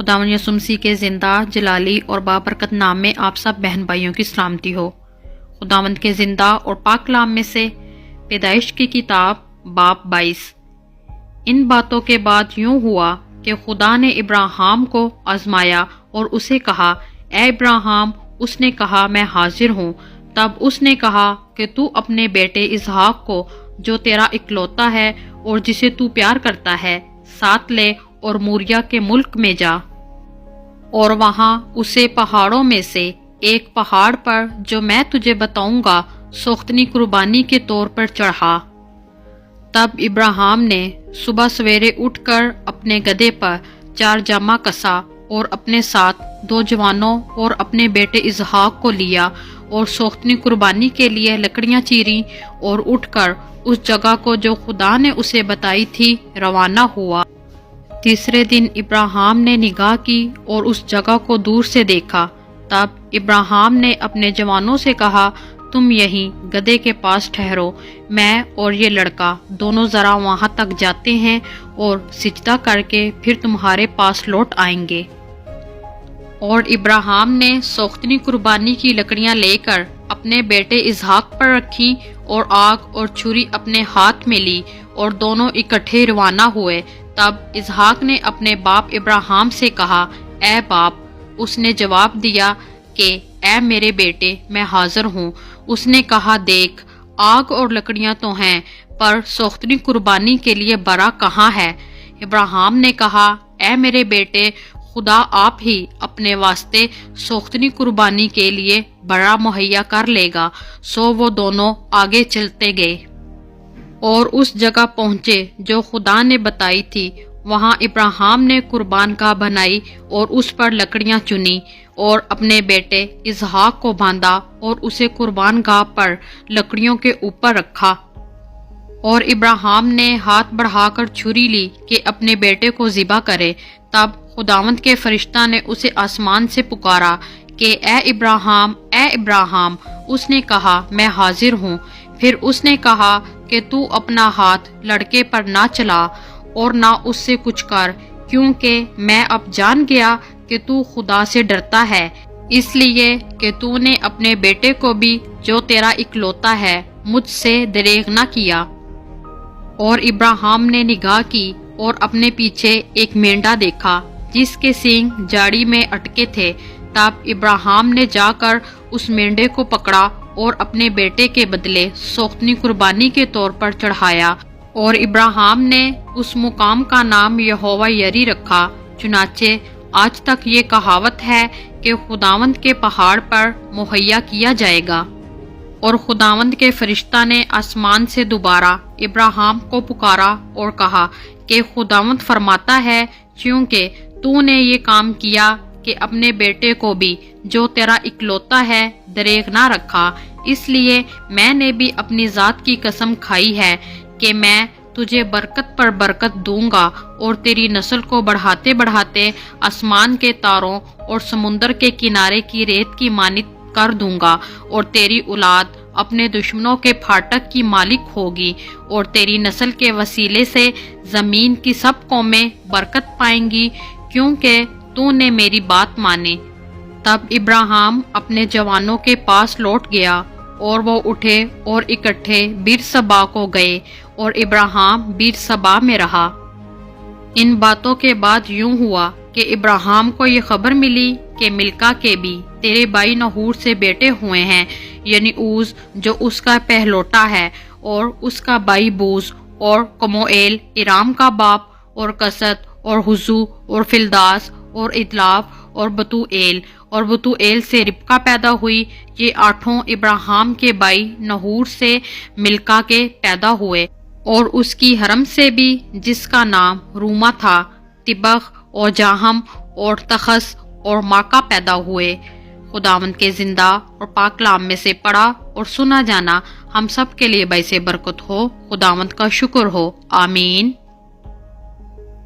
خداوند یسوع مسیح کے زندہ، جلالی اور بابرکت نام میں آپ سب بہن بھائیوں کی سلامتی ہو۔ خداوند کے زندہ اور پاک کلام میں سے پیدائش کی کتاب باب 22۔ ان باتوں کے بعد یوں ہوا کہ خدا نے ابراہیم کو آزمایا اور اسے کہا، اے ابراہیم۔ اس نے کہا، میں حاضر ہوں۔ تب اس نے کہا کہ تو اپنے بیٹے اسحاق کو جو تیرا اکلوتا ہے اور جسے تو پیار کرتا ہے ساتھ لے اور موریا کے ملک میں جا، اور وہاں اسے پہاڑوں میں سے ایک پہاڑ پر جو میں تجھے بتاؤں گا سوختنی قربانی کے طور پر چڑھا۔ تب ابراہیم نے صبح سویرے اٹھ کر اپنے گدھے پر 4 جامہ کسا اور اپنے ساتھ 2 جوانوں اور اپنے بیٹے اسحاق کو لیا اور سوختنی قربانی کے لیے لکڑیاں چیریں اور اٹھ کر اس جگہ کو جو خدا نے اسے بتائی تھی روانہ ہوا۔ تیسرے دن ابراہیم نے نگاہ کی اور اس جگہ کو دور سے دیکھا۔ تب ابراہیم نے اپنے جوانوں سے کہا، تم یہیں گدھے کے پاس ٹھہرو، میں اور یہ لڑکا دونوں ذرا وہاں تک جاتے ہیں اور سجدہ کر کے پھر تمہارے پاس لوٹ آئیں گے۔ اور ابراہیم نے سوختنی قربانی کی لکڑیاں لے کر اپنے بیٹے اسحاق پر رکھیں اور آگ اور چھری اپنے ہاتھ میں لی اور دونوں اکٹھے روانہ ہوئے۔ تب اسحاق نے اپنے باپ ابراہیم سے کہا، اے باپ۔ اس نے جواب دیا کہ اے میرے بیٹے، میں حاضر ہوں۔ اس نے کہا، دیکھ، آگ اور لکڑیاں تو ہیں، پر سوختنی قربانی کے لیے برا کہاں ہے؟ ابراہیم نے کہا، اے میرے بیٹے، خدا آپ ہی اپنے واسطے سوختنی قربانی کے لیے برا مہیا کر لے گا۔ سو وہ دونوں آگے چلتے گئے اور اس جگہ پہنچے جو خدا نے بتائی تھی۔ وہاں ابراہیم نے قربان گاہ بنائی اور اس پر لکڑیاں چنی اور اپنے بیٹے اسحاق کو باندھا اور اسے قربان گاہ پر لکڑیوں کے اوپر رکھا۔ اور ابراہیم نے ہاتھ بڑھا کر چھری لی کہ اپنے بیٹے کو ذبح کرے۔ تب خداوند کے فرشتہ نے اسے آسمان سے پکارا کہ اے ابراہیم، اے ابراہیم۔ اس نے کہا، میں حاضر ہوں۔ پھر اس نے کہا کہ تو اپنا ہاتھ لڑکے پر نہ چلا اور نہ اس سے کچھ کر، کیونکہ میں اب جان گیا کہ تو خدا سے ڈرتا ہے، اس لیے کہ تو نے اپنے بیٹے کو بھی جو تیرا اکلوتا ہے مجھ سے دریغ نہ کیا۔ اور ابراہیم نے نگاہ کی اور اپنے پیچھے ایک مینڈا دیکھا جس کے سینگ جاڑی میں اٹکے تھے۔ تب ابراہیم نے جا کر اس مینڈے کو پکڑا اور اپنے بیٹے کے بدلے سوختنی قربانی کے طور پر چڑھایا، اور ابراہیم نے اس مقام کا نام یہوہ یری رکھا۔ چنانچہ آج تک یہ کہاوت ہے کہ خداوند کے پہاڑ پر مہیا کیا جائے گا۔ اور خداوند کے فرشتہ نے آسمان سے دوبارہ ابراہیم کو پکارا اور کہا کہ خداوند فرماتا ہے، چونکہ تو نے یہ کام کیا کہ اپنے بیٹے کو بھی جو تیرا اکلوتا ہے دریغ نہ رکھا، اس لیے میں نے بھی اپنی ذات کی قسم کھائی ہے کہ میں تجھے برکت پر برکت دوں گا اور تیری نسل کو بڑھاتے بڑھاتے آسمان کے تاروں اور سمندر کے کنارے کی ریت کی مانند کر دوں گا، اور تیری اولاد اپنے دشمنوں کے پھاٹک کی مالک ہوگی، اور تیری نسل کے وسیلے سے زمین کی سب قومیں برکت پائیں گی، کیونکہ تو نے میری بات مانی۔ تب ابراہیم اپنے جوانوں کے پاس لوٹ گیا اور وہ اٹھے اور اکٹھے بیرسبا کو گئے، اور ابراہیم بیرسبا میں رہا۔ ان باتوں کے بعد یوں ہوا کہ ابراہیم کو یہ خبر ملی کہ ملکا کے بھی تیرے بھائی نحور سے بیٹے ہوئے ہیں، یعنی اوز جو اس کا پہلوٹا ہے، اور اس کا بھائی بوز، اور کموئیل ارام کا باپ، اور کست، اور حزو، اور فلداس، اور ادلاف، اور بتوئیل، اور بتوئیل سے ربکا پیدا ہوئی۔ یہ 8 ابراہیم کے بھائی نحور سے ملکا کے پیدا ہوئے، اور اس کی حرم سے بھی جس کا نام روما تھا، تبخ اور جاہم اور تخس اور ماکا پیدا ہوئے۔ خداوند کے زندہ اور پاک کلام میں سے پڑھا اور سنا جانا ہم سب کے لیے باعث برکت ہو۔ خداوند کا شکر ہو، آمین۔